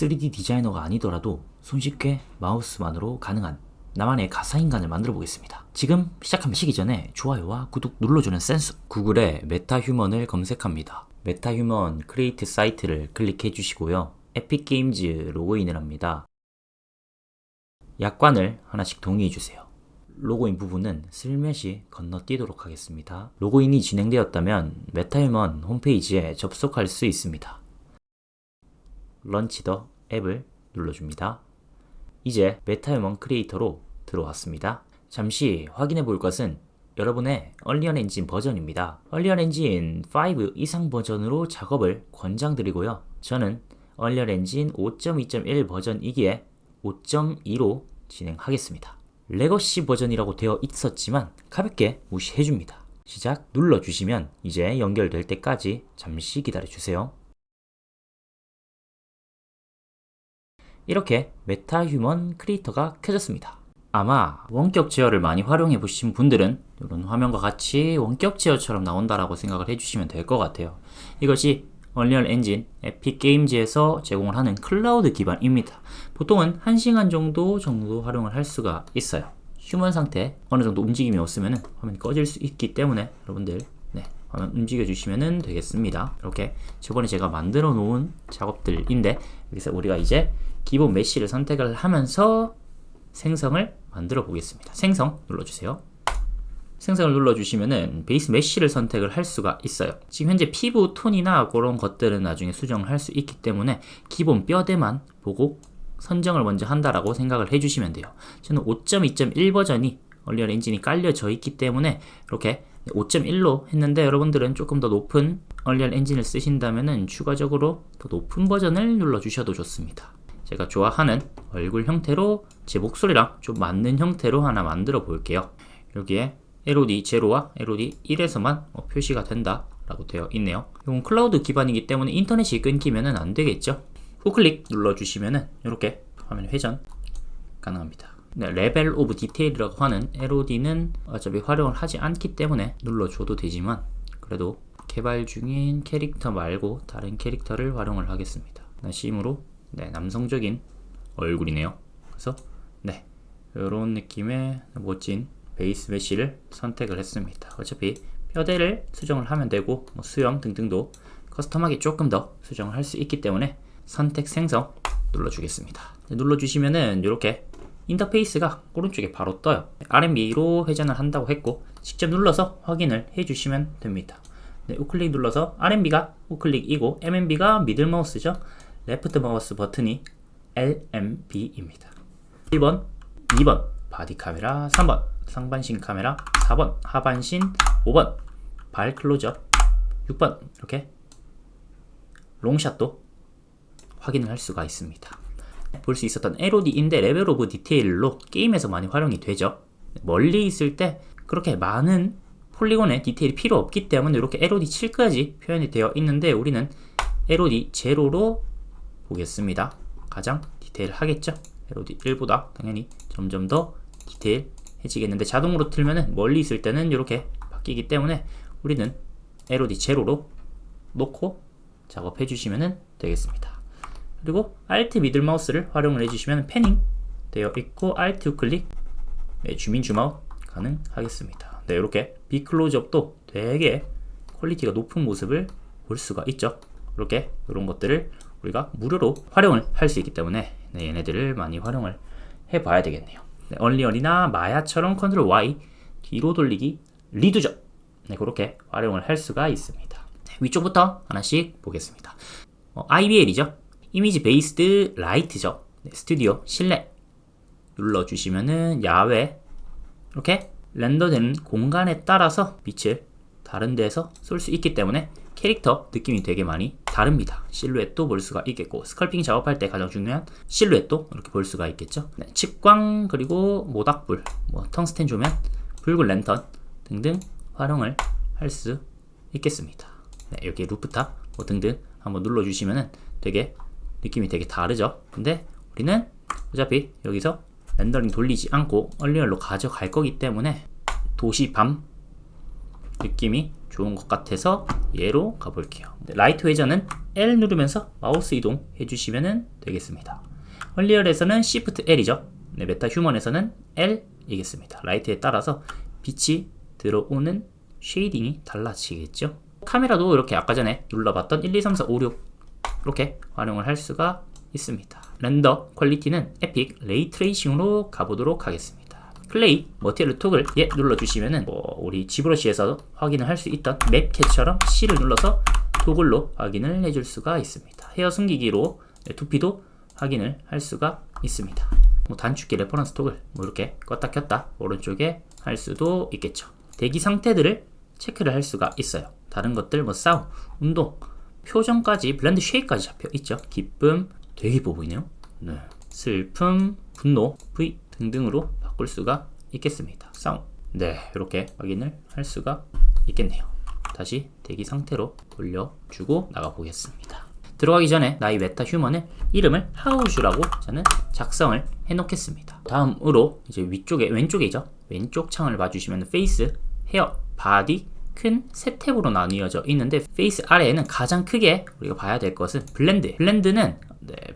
3D 디자이너가 아니더라도 손쉽게 마우스만으로 가능한 나만의 가상인간을 만들어 보겠습니다. 지금 시작하기 전에 좋아요와 구독 눌러주는 센서. 구글에 메타휴먼을 검색합니다. 메타휴먼 크리에이트 사이트를 클릭해 주시고요. 에픽게임즈 로그인을 합니다. 약관을 하나씩 동의해 주세요. 로그인 부분은 슬며시 건너뛰도록 하겠습니다. 로그인이 진행되었다면 메타휴먼 홈페이지에 접속할 수 있습니다. 런치 더 앱을 눌러줍니다. 이제 메타휴먼 크리에이터로 들어왔습니다. 잠시 확인해 볼 것은 여러분의 얼리언 엔진 버전입니다. 얼리언 엔진 5 이상 버전으로 작업을 권장드리고요. 저는 얼리언 엔진 5.2.1 버전이기에 5.2로 진행하겠습니다. 레거시 버전이라고 되어 있었지만 가볍게 무시해줍니다. 시작 눌러주시면 이제 연결될 때까지 잠시 기다려주세요. 이렇게 메타휴먼 크리에이터가 켜졌습니다. 아마 원격 제어를 많이 활용해 보신 분들은 이런 화면과 같이 원격 제어처럼 나온다라고 생각을 해주시면 될 것 같아요. 이것이 얼리언 엔진 에픽게임즈에서 제공을 하는 클라우드 기반입니다. 보통은 1시간 정도 활용을 할 수가 있어요. 휴먼 상태 어느 정도 움직임이 없으면 화면이 꺼질 수 있기 때문에 여러분들 화면 움직여 주시면 되겠습니다. 이렇게 저번에 제가 만들어 놓은 작업들인데 여기서 우리가 이제 기본 메쉬를 선택을 하면서 생성을 만들어 보겠습니다. 생성 눌러주세요. 생성을 눌러주시면은 베이스 메쉬를 선택을 할 수가 있어요. 지금 현재 피부 톤이나 그런 것들은 나중에 수정을 할 수 있기 때문에 기본 뼈대만 보고 선정을 먼저 한다라고 생각을 해주시면 돼요. 저는 5.2.1 버전이 얼리언 엔진이 깔려져 있기 때문에 이렇게 5.1로 했는데 여러분들은 조금 더 높은 얼리언 엔진을 쓰신다면은 추가적으로 더 높은 버전을 눌러주셔도 좋습니다. 제가 좋아하는 얼굴 형태로 제 목소리랑 좀 맞는 형태로 하나 만들어 볼게요. 여기에 LOD 0와 LOD 1에서만 표시가 된다 라고 되어 있네요. 이건 클라우드 기반이기 때문에 인터넷이 끊기면 안 되겠죠. 우클릭 눌러주시면 이렇게 화면 회전 가능합니다. 레벨 오브 디테일이라고 하는 LOD는 어차피 활용을 하지 않기 때문에 눌러줘도 되지만 그래도 개발 중인 캐릭터 말고 다른 캐릭터를 활용을 하겠습니다. 심으로 남성적인 얼굴이네요. 그래서 이런 느낌의 멋진 베이스 메쉬를 선택을 했습니다. 어차피 뼈대를 수정을 하면 되고 수영 등등도 커스텀하게 조금 더 수정을 할 수 있기 때문에 선택 생성 눌러주겠습니다. 눌러주시면은 이렇게 인터페이스가 오른쪽에 바로 떠요. R&B로 회전을 한다고 했고 직접 눌러서 확인을 해주시면 됩니다. 우클릭 눌러서 R&B가 우클릭이고 MMB가 미들 마우스죠. 레프트 마우스 버튼이 LMB입니다. 1번, 2번 바디 카메라, 3번 상반신 카메라, 4번 하반신, 5번 발 클로즈업, 6번 이렇게 롱샷도 확인을 할 수가 있습니다. 볼 수 있었던 LOD인데 레벨 오브 디테일로 게임에서 많이 활용이 되죠. 멀리 있을 때 그렇게 많은 폴리곤의 디테일이 필요 없기 때문에 이렇게 LOD 7까지 표현이 되어 있는데 우리는 LOD 0로 보겠습니다. 가장 디테일하겠죠. LOD 1보다 당연히 점점 더 디테일해지겠는데 자동으로 틀면은 멀리 있을 때는 이렇게 바뀌기 때문에 우리는 LOD 0로 놓고 작업해 주시면 되겠습니다. 그리고 Alt 미들 마우스를 활용을 해주시면 패닝 되어 있고 Alt 우클릭 줌인 줌아웃 가능하겠습니다. 이렇게 비클로즈업도 되게 퀄리티가 높은 모습을 볼 수가 있죠. 이렇게 이런 것들을 우리가 무료로 활용을 할 수 있기 때문에 얘네들을 많이 활용을 해봐야 되겠네요. 얼리언이나 마야처럼 컨트롤 Y 뒤로 돌리기 리두저 그렇게 활용을 할 수가 있습니다. 위쪽부터 하나씩 보겠습니다. IBL이죠. 이미지 베이스드 라이트죠. 스튜디오 실내 눌러주시면은 야외 이렇게 렌더되는 공간에 따라서 빛을 다른 데서 쏠 수 있기 때문에 캐릭터 느낌이 되게 많이 다릅니다. 실루엣도 볼 수가 있겠고 스컬핑 작업할 때 가장 중요한 실루엣도 이렇게 볼 수가 있겠죠. 측광 그리고 모닥불, 텅스텐 조명, 붉은 랜턴 등등 활용을 할 수 있겠습니다. 여기 루프탑 등등 한번 눌러주시면은 되게 느낌이 되게 다르죠. 근데 우리는 어차피 여기서 렌더링 돌리지 않고 얼리언로 가져갈 거기 때문에 도시 밤 느낌이 좋은 것 같아서 얘로 가볼게요. 라이트 회전은 L 누르면서 마우스 이동 해주시면 되겠습니다. 얼리얼에서는 Shift L이죠. 네, 메타 휴먼에서는 L이겠습니다. 라이트에 따라서 빛이 들어오는 쉐이딩이 달라지겠죠. 카메라도 이렇게 아까 전에 눌러봤던 1, 2, 3, 4, 5, 6 이렇게 활용을 할 수가 있습니다. 렌더 퀄리티는 에픽 레이 트레이싱으로 가보도록 하겠습니다. 플레이 머티리얼 토글 눌러주시면은 우리 지브러시에서 확인을 할 수 있던 맵캣처럼 C를 눌러서 토글로 확인을 해줄 수가 있습니다. 헤어 숨기기로 두피도 확인을 할 수가 있습니다. 단축키 레퍼런스 토글 이렇게 껐다 켰다 오른쪽에 할 수도 있겠죠. 대기 상태들을 체크를 할 수가 있어요. 다른 것들 사운드, 운동, 표정까지 블렌드 쉐입까지 잡혀 있죠. 기쁨, 되게 예뻐 보이네요. 네. 슬픔, 분노, V 등등으로 바꿀 수가 있겠습니다. 사운드, 네, 이렇게 확인을 할 수가 있겠네요. 다시 대기 상태로 돌려주고 나가 보겠습니다. 들어가기 전에 나의 메타 휴먼의 이름을 하우슈라고 저는 작성을 해 놓겠습니다. 다음으로 이제 왼쪽이죠. 왼쪽 창을 봐주시면 페이스, 헤어, 바디 큰 세 탭으로 나뉘어져 있는데 페이스 아래에는 가장 크게 우리가 봐야 될 것은 블렌드는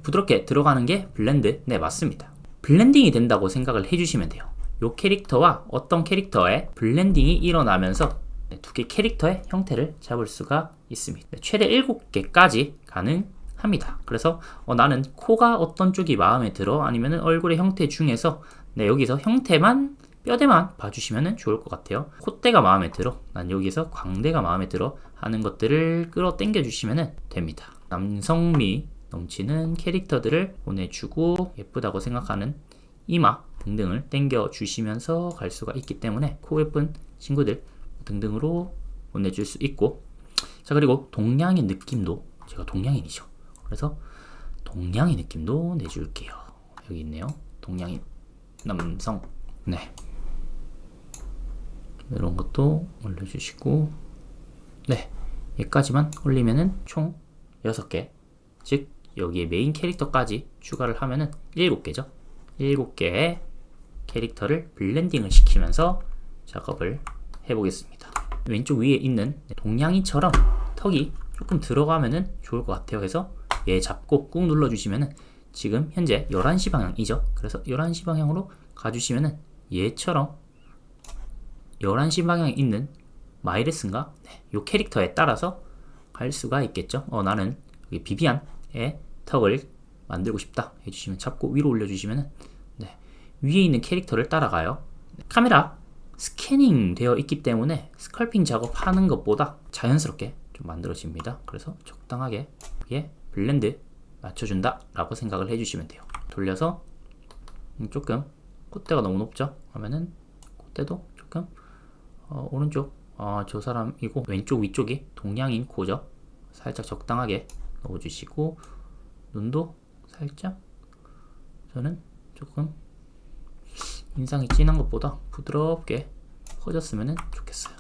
부드럽게 들어가는 게 블렌드, 네 맞습니다. 블렌딩이 된다고 생각을 해주시면 돼요. 요 캐릭터와 어떤 캐릭터의 블렌딩이 일어나면서 두 개 캐릭터의 형태를 잡을 수가 있습니다. 최대 7개까지 가능합니다. 그래서 나는 코가 어떤 쪽이 마음에 들어 아니면 얼굴의 형태 중에서 여기서 형태만 뼈대만 봐주시면 좋을 것 같아요. 콧대가 마음에 들어, 난 여기서 광대가 마음에 들어 하는 것들을 끌어당겨 주시면 됩니다. 남성미 넘치는 캐릭터들을 보내주고 예쁘다고 생각하는 이마 등등을 당겨 주시면서 갈 수가 있기 때문에 코 예쁜 친구들 등등으로 보내줄 수 있고, 자 그리고 동양인 느낌도, 제가 동양인이죠. 그래서 동양인 느낌도 내줄게요. 여기 있네요. 동양인 남성, 네 이런 것도 올려주시고, 네 여기까지만 올리면은 총 6개, 즉 여기에 메인 캐릭터까지 추가를 하면은 7개죠. 7개의 캐릭터를 블렌딩을 시키면서 작업을 해보겠습니다. 왼쪽 위에 있는 동양인처럼 턱이 조금 들어가면은 좋을 것 같아요. 그래서 얘 잡고 꾹 눌러주시면은 지금 현재 11시 방향이죠. 그래서 11시 방향으로 가주시면은 얘처럼 11시 방향에 있는 마이레스인가? 네, 요 캐릭터에 따라서 갈 수가 있겠죠. 나는 여기 비비안의 턱을 만들고 싶다 해주시면 잡고 위로 올려주시면 위에 있는 캐릭터를 따라가요. 카메라 스캐닝 되어 있기 때문에 스컬핑 작업하는 것보다 자연스럽게 좀 만들어집니다. 그래서 적당하게 여기에 블렌드 맞춰준다 라고 생각을 해주시면 돼요. 돌려서 조금 콧대가 너무 높죠? 하면은 콧대도 조금 오른쪽 저 사람이고 왼쪽 위쪽이 동양인 코죠. 살짝 적당하게 넣어주시고 눈도 살짝 저는 조금 인상이 진한 것보다 부드럽게 퍼졌으면 좋겠어요.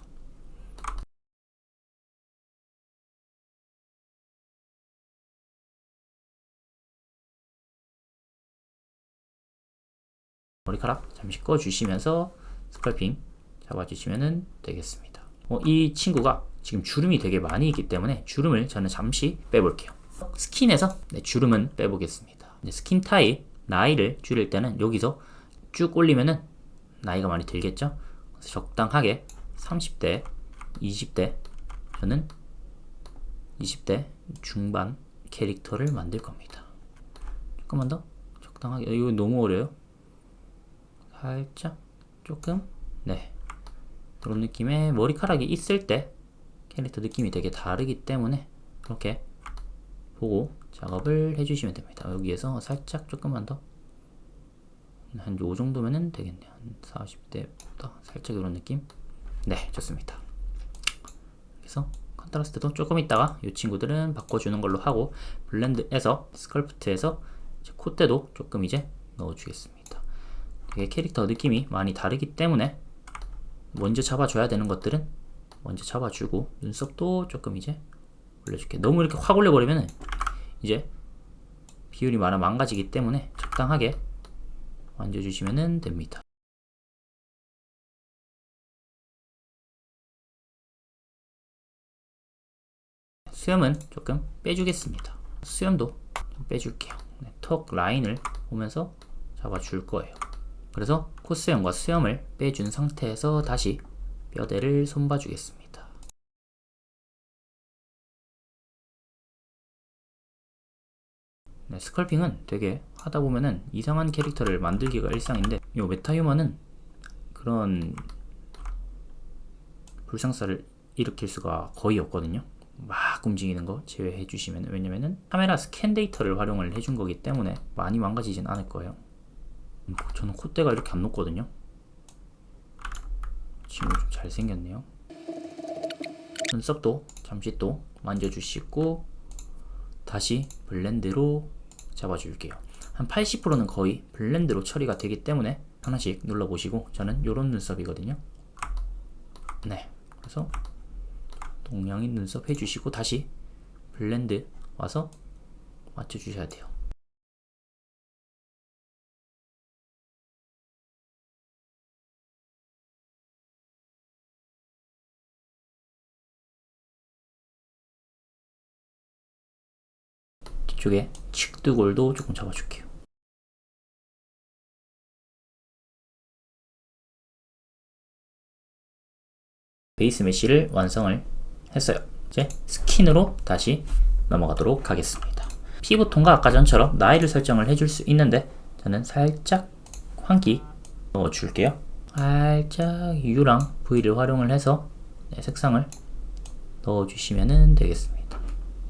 머리카락 잠시 꺼주시면서 스컬핑 잡아주시면 되겠습니다. 이 친구가 지금 주름이 되게 많이 있기 때문에 주름을 저는 잠시 빼볼게요. 스킨에서 주름은 빼보겠습니다. 스킨 타입 나이를 줄일 때는 여기서 쭉 올리면은 나이가 많이 들겠죠. 그래서 적당하게 30대, 20대, 저는 20대 중반 캐릭터를 만들 겁니다. 조금만 더 적당하게. 이거 너무 어려요. 살짝 조금 그런 느낌의 머리카락이 있을 때 캐릭터 느낌이 되게 다르기 때문에 이렇게 보고 작업을 해주시면 됩니다. 여기에서 살짝 조금만 더 한 요 정도면 되겠네요. 한 40대보다 살짝 이런 느낌. 네, 좋습니다. 그래서 컨트라스트도 조금 있다가 이 친구들은 바꿔주는 걸로 하고, 블렌드에서 스컬프트에서 콧대도 조금 이제 넣어주겠습니다. 되게 캐릭터 느낌이 많이 다르기 때문에 먼저 잡아줘야 되는 것들은 먼저 잡아주고, 눈썹도 조금 이제 올려줄게. 너무 이렇게 확 올려버리면 이제 비율이 많아 망가지기 때문에 적당하게 만져주시면 됩니다. 수염은 조금 빼주겠습니다. 수염도 좀 빼줄게요. 네, 턱 라인을 보면서 잡아줄 거예요. 그래서 콧수염과 수염을 빼준 상태에서 다시 뼈대를 손봐주겠습니다. 네, 스컬핑은 되게 하다 보면은 이상한 캐릭터를 만들기가 일상인데, 이 메타휴먼은 그런 불상사를 일으킬 수가 거의 없거든요. 막 움직이는 거 제외해 주시면, 왜냐면은 카메라 스캔 데이터를 활용을 해준 거기 때문에 많이 망가지진 않을 거예요. 저는 콧대가 이렇게 안 높거든요. 지금 좀 잘생겼네요. 눈썹도 잠시 또 만져주시고 다시 블렌드로 잡아줄게요. 한 80%는 거의 블렌드로 처리가 되기 때문에 하나씩 눌러보시고, 저는 요런 눈썹이거든요. 네, 그래서 동양인 눈썹 해주시고 다시 블렌드 와서 맞춰주셔야 돼요. 뒤쪽에 측두골도 조금 잡아줄게요. 베이스 메쉬를 완성을 했어요. 이제 스킨으로 다시 넘어가도록 하겠습니다. 피부톤과 아까 전처럼 나이를 설정을 해줄 수 있는데, 저는 살짝 환기 넣어줄게요. 살짝 U랑 V를 활용을 해서 색상을 넣어주시면 되겠습니다.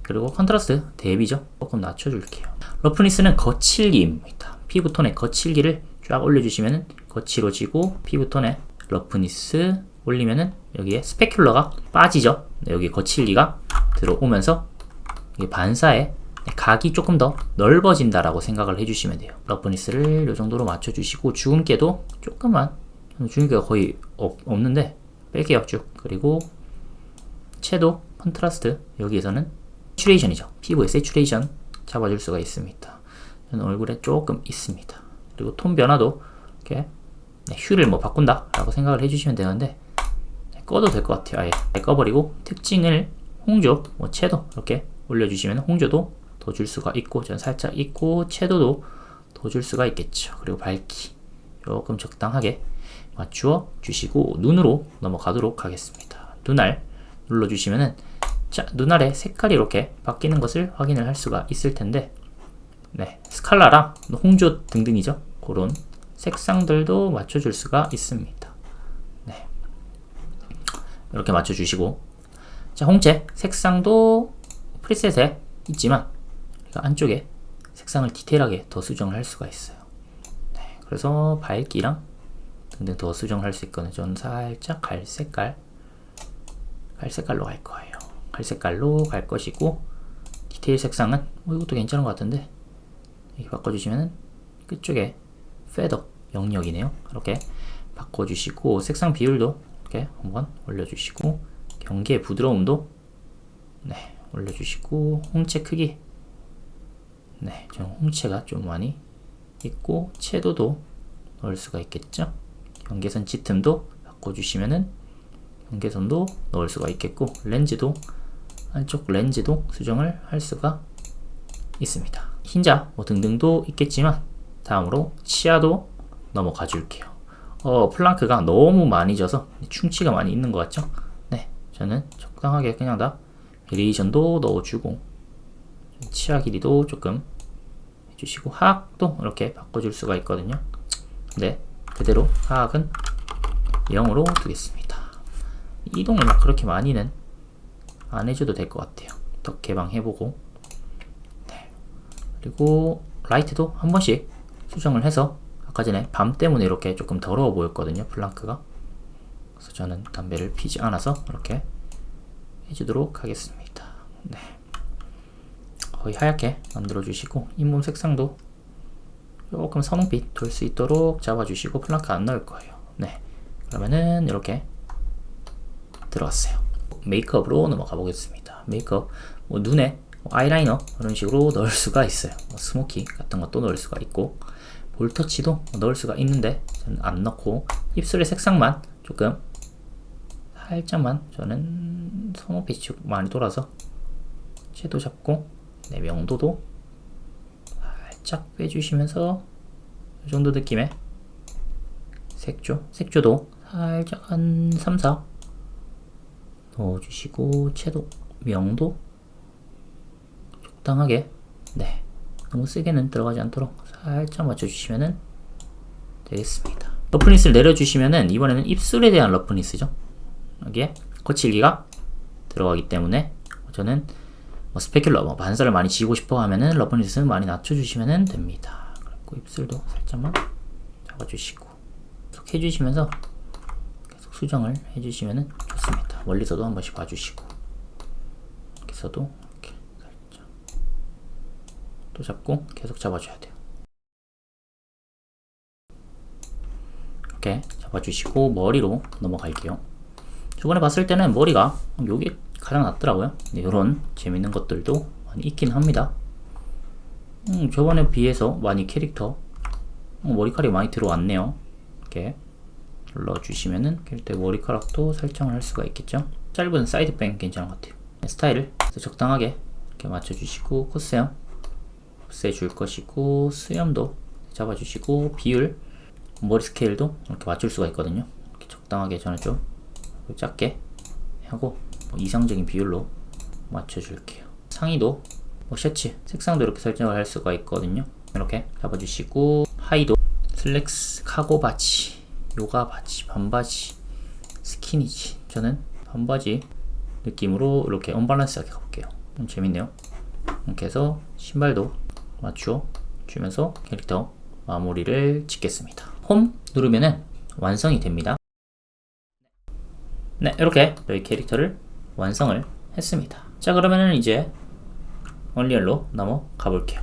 그리고 컨트라스트 대비죠, 조금 낮춰줄게요. 러프니스는 거칠기입니다. 피부톤의 거칠기를 쫙 올려주시면 거칠어지고, 피부톤의 러프니스 올리면은 여기에 스페큘러가 빠지죠. 여기 거칠기가 들어오면서 반사에 각이 조금 더 넓어진다라고 생각을 해주시면 돼요. 러프니스를 이 정도로 맞춰주시고, 주근깨도 조금만, 주근깨가 거의 없는데 뺄게요 쭉. 그리고 채도 컨트라스트, 여기에서는 세츄레이션이죠. 피부의 세츄레이션 잡아줄 수가 있습니다. 저는 얼굴에 조금 있습니다. 그리고 톤 변화도 이렇게 휴를 뭐 바꾼다 라고 생각을 해주시면 되는데, 꺼도 될 것 같아요. 아예 꺼버리고 특징을 홍조, 채도 이렇게 올려주시면 홍조도 더 줄 수가 있고, 전 살짝 있고 채도도 더 줄 수가 있겠죠. 그리고 밝기 조금 적당하게 맞추어 주시고 눈으로 넘어가도록 하겠습니다. 눈알 눌러주시면은, 자, 눈알의 색깔이 이렇게 바뀌는 것을 확인을 할 수가 있을 텐데, 네, 스칼라랑 홍조 등등이죠. 그런 색상들도 맞춰줄 수가 있습니다. 네, 이렇게 맞춰주시고, 자, 홍채 색상도 프리셋에 있지만 안쪽에 색상을 디테일하게 더 수정을 할 수가 있어요. 네, 그래서 밝기랑 등등 더 수정을 할 수 있거든요. 저는 살짝 갈색깔로 갈 거예요. 갈색깔로 갈 것이고, 디테일 색상은 이것도 괜찮은 것 같은데, 이렇게 바꿔주시면 끝쪽에 페더 영역이네요. 이렇게 바꿔주시고, 색상 비율도 이렇게 한번 올려주시고, 경계의 부드러움도 올려주시고, 홍채 크기, 저는 홍채가 좀 많이 있고, 채도도 넣을 수가 있겠죠. 경계선 짙음도 바꿔주시면은 경계선도 넣을 수가 있겠고, 렌즈도 안쪽 렌즈도 수정을 할 수가 있습니다. 흰자 등등도 있겠지만, 다음으로 치아도 넘어가 줄게요. 플랑크가 너무 많이 져서 충치가 많이 있는 것 같죠? 네, 저는 적당하게 그냥 다 베리에이션도 넣어주고, 치아 길이도 조금 해주시고, 하악도 이렇게 바꿔줄 수가 있거든요. 근데 그대로 하악은 0으로 두겠습니다. 이동을 막 그렇게 많이는 안 해줘도 될 것 같아요. 더 개방해보고, 네. 그리고 라이트도 한 번씩 수정을 해서, 아까 전에 밤 때문에 이렇게 조금 더러워 보였거든요, 플랑크가. 그래서 저는 담배를 피지 않아서 이렇게 해주도록 하겠습니다. 네, 거의 하얗게 만들어 주시고, 잇몸 색상도 조금 선홍빛 돌 수 있도록 잡아주시고, 플랑크 안 넣을 거예요. 네, 그러면은 이렇게 들어왔어요. 메이크업으로 넘어가 보겠습니다. 메이크업, 눈에 아이라이너 이런 식으로 넣을 수가 있어요. 스모키 같은 것도 넣을 수가 있고, 볼터치도 넣을 수가 있는데 저는 안 넣고, 입술의 색상만 조금 살짝만, 저는 선홍빛이 많이 돌아서 채도 잡고, 네, 명도도 살짝 빼주시면서 이 정도 느낌의 색조도 살짝 한 3, 4 넣어주시고, 채도, 명도 적당하게, 네, 너무 세게는 들어가지 않도록 살짝 맞춰주시면 되겠습니다. 러프니스를 내려주시면은 이번에는 입술에 대한 러프니스죠. 여기에 거칠기가 들어가기 때문에 저는 스페큘러, 반사를 많이 지고 싶어 하면은 러프니스는 많이 낮춰주시면 됩니다. 그리고 입술도 살짝만 잡아주시고 계속 해주시면서 계속 수정을 해주시면 좋습니다. 멀리서도 한 번씩 봐주시고, 여기서도 이렇게 살짝 또 잡고 계속 잡아줘야 돼요. 이렇게 잡아주시고 머리로 넘어갈게요. 저번에 봤을 때는 머리가 요게 가장 낫더라고요. 이런 재밌는 것들도 많이 있긴 합니다. 저번에 비해서 많이 캐릭터 머리카락이 많이 들어왔네요. 이렇게 눌러주시면은 캐릭터의 머리카락도 설정을 할 수가 있겠죠. 짧은 사이드뱅 괜찮은 것 같아요. 스타일을 적당하게 이렇게 맞춰주시고, 콧수염 없애줄 것이고, 수염도 잡아주시고, 비율, 머리 스케일도 이렇게 맞출 수가 있거든요. 이렇게 적당하게 저는 좀 작게 하고 이상적인 비율로 맞춰줄게요. 상의도 셔츠 색상도 이렇게 설정을 할 수가 있거든요. 이렇게 잡아주시고, 하의도 슬랙스, 카고 바지, 요가 바지, 반바지, 스키니지. 저는 반바지 느낌으로 이렇게 언밸런스하게 가볼게요. 재밌네요. 이렇게 해서 신발도 맞춰 주면서 캐릭터 마무리를 짓겠습니다. 홈 누르면은 완성이 됩니다. 네, 이렇게 저희 캐릭터를 완성을 했습니다. 자, 그러면은 이제 얼리얼로 넘어가 볼게요.